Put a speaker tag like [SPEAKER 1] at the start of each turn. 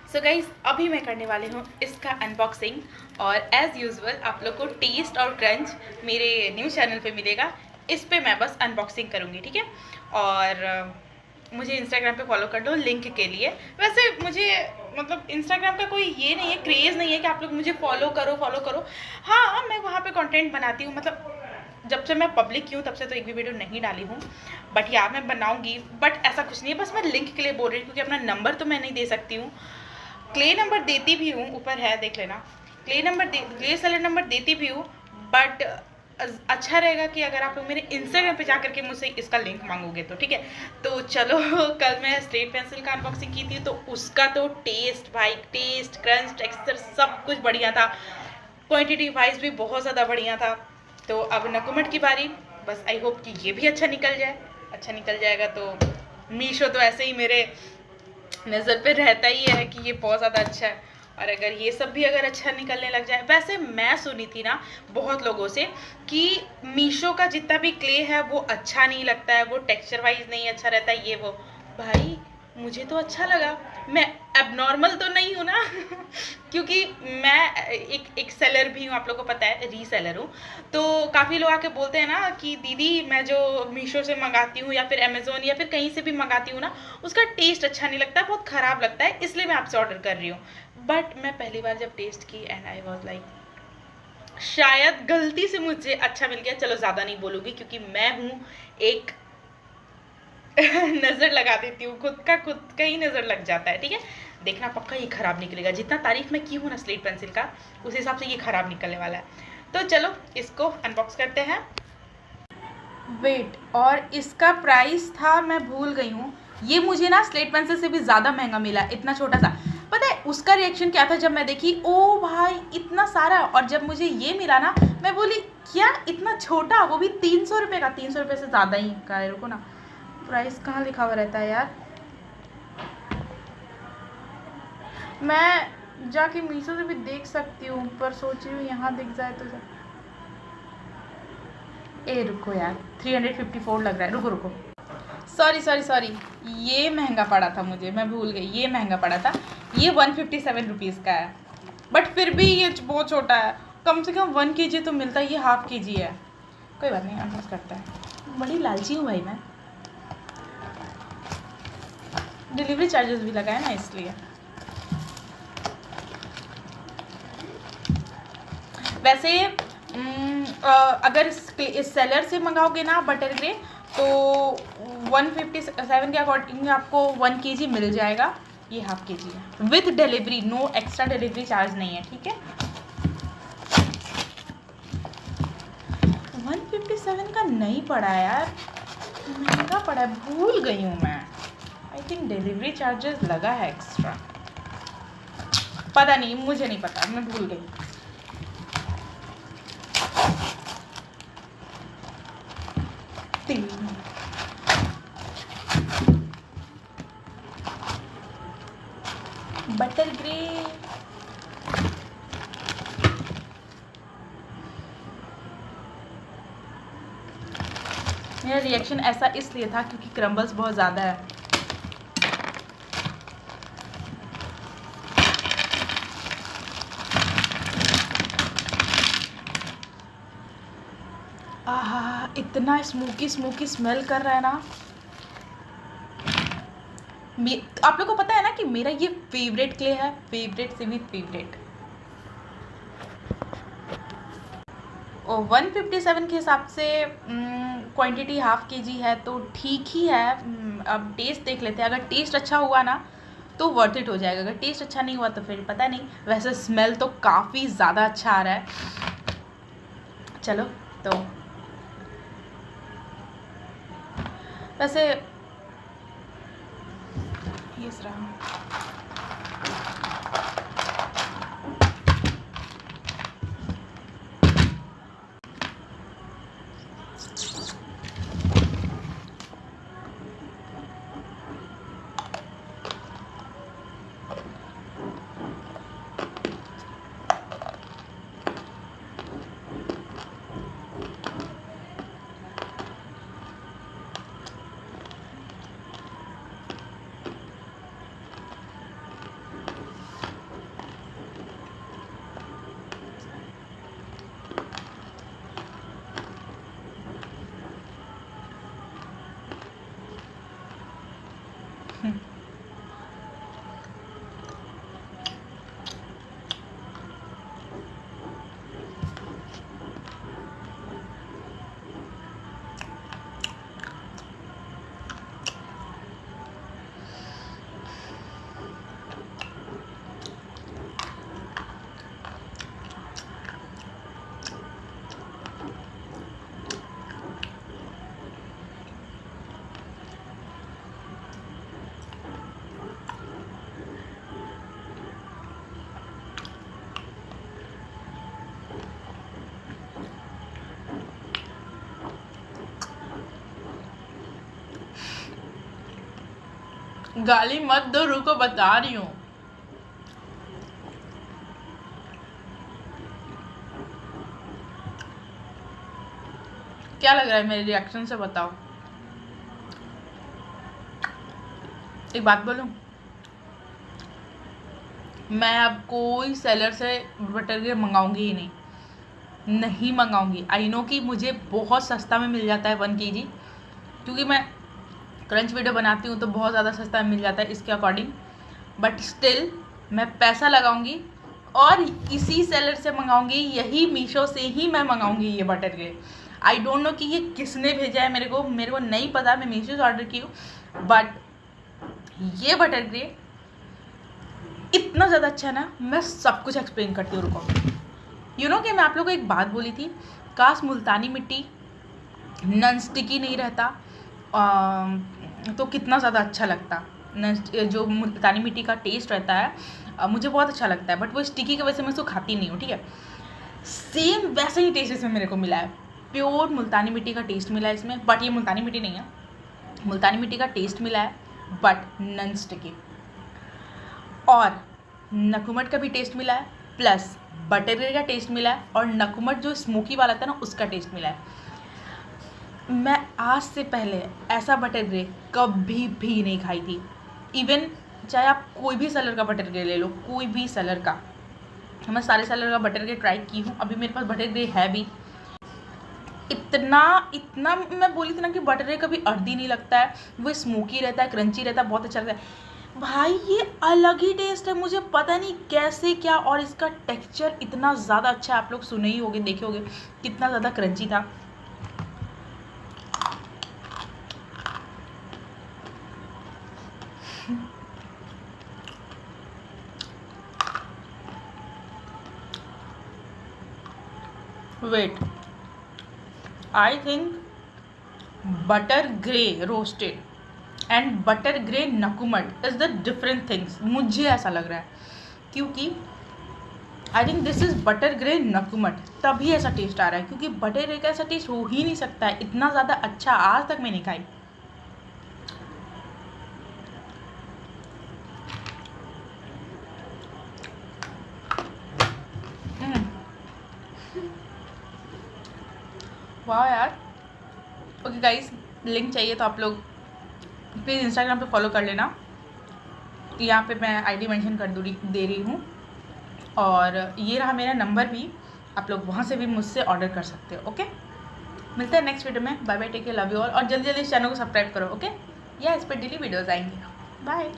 [SPEAKER 1] So guys अभी मैं करने वाली हूँ इसका अनबॉक्सिंग और एज़ यूजुअल आप लोग को टेस्ट और क्रंच मेरे न्यू चैनल पे मिलेगा। इस पे मैं बस अनबॉक्सिंग करूँगी, ठीक है। और मुझे इंस्टाग्राम पे फॉलो कर लो लिंक के लिए। वैसे मुझे मतलब इंस्टाग्राम का कोई ये नहीं है, क्रेज़ नहीं है कि आप लोग मुझे फॉलो करो। हाँ, मैं वहाँ पे कंटेंट बनाती हूँ, मतलब जब से मैं पब्लिक की हूँ तब से तो एक भी वीडियो नहीं डाली हूँ, बट यार मैं बनाऊँगी। बट ऐसा कुछ नहीं है, बस मैं लिंक के लिए बोल रही हूँ क्योंकि अपना नंबर तो मैं नहीं दे सकती हूँ। क्ले नंबर देती भी हूँ, ऊपर है देख लेना। क्ले सेलर नंबर देती भी हूँ, बट अच्छा रहेगा कि अगर आप लोग मेरे इंस्टाग्राम पे जाकर के मुझसे इसका लिंक मांगोगे तो, ठीक है। तो चलो कल मैं स्लेट पेंसिल का अनबॉक्सिंग की थी तो उसका तो टेस्ट भाई, टेस्ट क्रंच टेक्सचर सब कुछ बढ़िया था, क्वांटिटी वाइज भी बहुत ज़्यादा बढ़िया था। तो अब नकुमट की बारी। बस आई होप कि ये भी अच्छा निकल जाए। अच्छा निकल जाएगा तो मीशो तो ऐसे ही मेरे नज़र पे रहता ही है कि ये बहुत ज़्यादा अच्छा है। और अगर ये सब भी अगर अच्छा निकलने लग जाए, वैसे मैं सुनी थी ना बहुत लोगों से कि मीशो का जितना भी क्ले है वो अच्छा नहीं लगता है, वो टेक्सचर वाइज नहीं अच्छा रहता है, ये वो। भाई मुझे तो अच्छा लगा। मैं एबनॉर्मल तो नहीं हूँ ना क्योंकि मैं एक सेलर भी हूँ, आप लोगों को पता है, रीसेलर हूँ। तो काफ़ी लोग आके बोलते हैं ना कि दीदी मैं जो मीशो से मंगाती हूँ या फिर अमेज़ोन या फिर कहीं से भी मंगाती हूँ ना, उसका टेस्ट अच्छा नहीं लगता, बहुत ख़राब लगता है, इसलिए मैं आपसे ऑर्डर कर रही हूँ। बट मैं पहली बार जब टेस्ट की एंड आई वॉज लाइक, शायद गलती से मुझे अच्छा मिल गया। चलो ज़्यादा नहीं बोलूँगी क्योंकि मैं हूँ एक नज़र लगा देती हूँ, खुद का ही नज़र लग जाता है, ठीक है। देखना पक्का ये ख़राब निकलेगा, जितना तारीफ मैं की हूँ ना स्लेट पेंसिल का, उस हिसाब से ये ख़राब निकलने वाला है। तो चलो इसको अनबॉक्स करते हैं। वेट, और इसका प्राइस था, मैं भूल गई हूँ। ये मुझे ना स्लेट पेंसिल से भी ज़्यादा महंगा मिला, इतना छोटा सा। पता है उसका रिएक्शन क्या था जब मैं देखी, ओ भाई इतना सारा। और जब मुझे ये मिला ना, मैं बोली क्या इतना छोटा, वो भी 300 रुपये का। 300 रुपये से ज़्यादा ही का है। रुको ना, प्राइस कहाँ लिखा हुआ रहता है यार। मैं जाके मीशो से भी देख सकती हूँ, पर सोच रही हूँ यहाँ दिख जाए तो ए रुको यार, 354 लग रहा है। रुको सॉरी, ये महंगा पड़ा था मुझे, मैं भूल गई, ये महंगा पड़ा था। ये 157 रुपीज़ का है, बट फिर भी ये बहुत छोटा है। कम से कम 1 kg तो मिलता है, ये हाफ kg है। कोई बात नहीं, अनबॉक्स करता है। बड़ी लालची हूँ भाई मैं, डिलीवरी चार्जेस भी लगाए ना इसलिए। वैसे अगर इस सेलर से मंगाओगे ना बटर ग्रे, तो 157 के अकॉर्डिंग आपको 1 kg मिल जाएगा। ये हाफ kg है with delivery, no extra delivery charge नहीं है, ठीक है। 157 का नहीं पड़ा यार, महंगा पड़ा है, भूल गई हूँ मैं। आई थिंक डिलीवरी चार्जेस लगा है एक्स्ट्रा, पता नहीं, मुझे नहीं पता, मैं भूल गई। बटर ग्रे, मेरा रिएक्शन ऐसा इसलिए था क्योंकि क्रम्बल्स बहुत ज़्यादा है। आहा, इतना स्मोकी स्मेल कर रहा है ना। आप लोग को पता है ना कि मेरा ये फेवरेट क्ले है, फेवरेट से भी फेवरेट। 157 के हिसाब से क्वांटिटी हाफ kg है तो ठीक ही है। अब टेस्ट देख लेते हैं, अगर टेस्ट अच्छा हुआ ना तो वर्थ इट हो जाएगा, अगर टेस्ट अच्छा नहीं हुआ तो फिर पता नहीं। वैसे स्मेल तो काफ़ी ज़्यादा अच्छा आ रहा है। चलो तो वैसे ये रहा। गाली मत दो, रुको बता रही हूँ। क्या लग रहा है मेरे रिएक्शन से, बताओ। एक बात बोलूं, मैं अब कोई सेलर से बटर ग्रे मंगाऊंगी ही नहीं मंगाऊंगी। आई नो कि मुझे बहुत सस्ता में मिल जाता है 1 kg, क्योंकि मैं क्रंच वीडियो बनाती हूँ तो बहुत ज़्यादा सस्ता में मिल जाता है इसके अकॉर्डिंग। बट स्टिल मैं पैसा लगाऊंगी और इसी सेलर से मंगाऊंगी, यही मीशो से ही मैं मंगाऊंगी ये butter grey. I don't know कि ये किसने भेजा है मेरे को नहीं पता, मैं मीशो से ऑर्डर की हूँ। बट ये बटर ग्रे इतना ज़्यादा अच्छा है ना, मैं सब कुछ एक्सप्लेन करती हूँ, रुको। यू नो कि मैं आप लोगों को एक बात बोली थी, काश मुल्तानी मिट्टी नॉन स्टिकी नहीं रहता तो कितना ज़्यादा अच्छा लगता। जो मुल्तानी मिट्टी का टेस्ट रहता है मुझे बहुत अच्छा लगता है, बट वो स्टिकी की वजह से मैं उसको खाती नहीं हूँ, ठीक है। सेम वैसा ही टेस्ट इसमें मेरे को मिला है, प्योर मुल्तानी मिट्टी का टेस्ट मिला है इसमें। बट ये मुल्तानी मिट्टी नहीं है, मुल्तानी मिट्टी का टेस्ट मिला है बट नॉन स्टिकी। और नकुमट का भी टेस्ट मिला है, प्लस बटर ग्रे का टेस्ट मिला है, और नकुमट जो स्मोकी वाला था ना उसका टेस्ट मिला है। मैं आज से पहले ऐसा बटर ग्रे कभी भी नहीं खाई थी। इवन चाहे आप कोई भी सेलर का बटर ग्रे ले लो, कोई भी सेलर का, मैं सारे सेलर का बटर ग्रे ट्राई की हूँ, अभी मेरे पास बटर ग्रे है भी। इतना मैं बोली थी ना कि बटर ग्रे कभी अर्दी नहीं लगता है, वो स्मोकी रहता है, क्रंची रहता है, बहुत अच्छा लगता है भाई। ये अलग ही टेस्ट है, मुझे पता नहीं कैसे क्या। और इसका टेक्सचर इतना ज़्यादा अच्छा है, आप लोग सुने ही होगे, देखे होगे कितना ज़्यादा क्रंची था। Wait, I think butter grey roasted and butter grey नकुमट इज़ द डिफरेंट थिंग्स, मुझे ऐसा लग रहा है, क्योंकि I think this is butter grey नकुमट, तभी ऐसा टेस्ट आ रहा है। क्योंकि बटर ग्रे का ऐसा टेस्ट हो ही नहीं सकता है, इतना ज़्यादा अच्छा आज तक मैं नहीं खाई। वाह यार। ओके गाइस, लिंक चाहिए तो आप लोग प्लीज़ इंस्टाग्राम पे फॉलो कर लेना, यहाँ पे मैं आईडी मेंशन कर दे रही हूँ। और ये रहा मेरा नंबर भी, आप लोग वहाँ से भी मुझसे ऑर्डर कर सकते हो। ओके, मिलते हैं नेक्स्ट वीडियो में। Bye bye, take care, love you all. और जल्दी जल्दी इस चैनल को सब्सक्राइब करो, ओके। या इस पर डेली वीडियोज़ आएंगे। बाय।